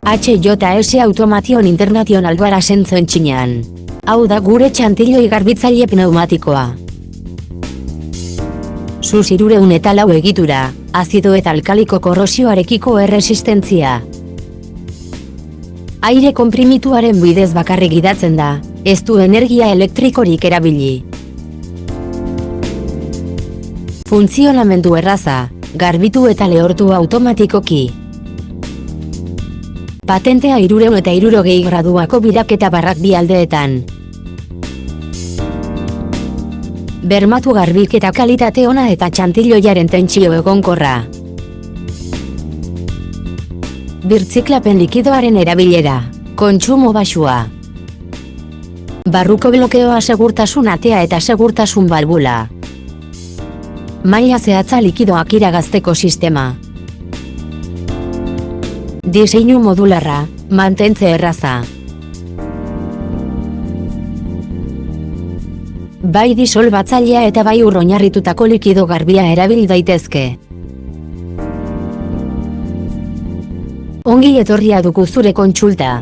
HJS Automation International gara sentzen txinean. Hau da gure txantiloi garbitzaile pneumatikoa. Sus 304 egitura, azido eta alkaliko korrosioarekiko erresistentzia. Aire konprimituaren bidez bakarrik gidatzen da, ez du energia elektrikorik erabili. Funtzionamendu erraza, garbitu eta lehortu automatikoki. Patentea 360 graduako bidaketa barrak bi aldeetan. Bermatu garbiketa kalitate ona eta txantiloiaren tentsio egonkorra. Birtziklapen likidoaren erabilera, kontsumo baxua. Barruko blokeoa segurtasun atea eta segurtasun balbula. Maila zehatza likidoak iragazteko sistema. Diseinu modularra, mantentze erraza. Bai disolbatzailea eta bai ur oinarritutako likido garbia erabil daitezke. Ongi etorria dugu zure kontsulta.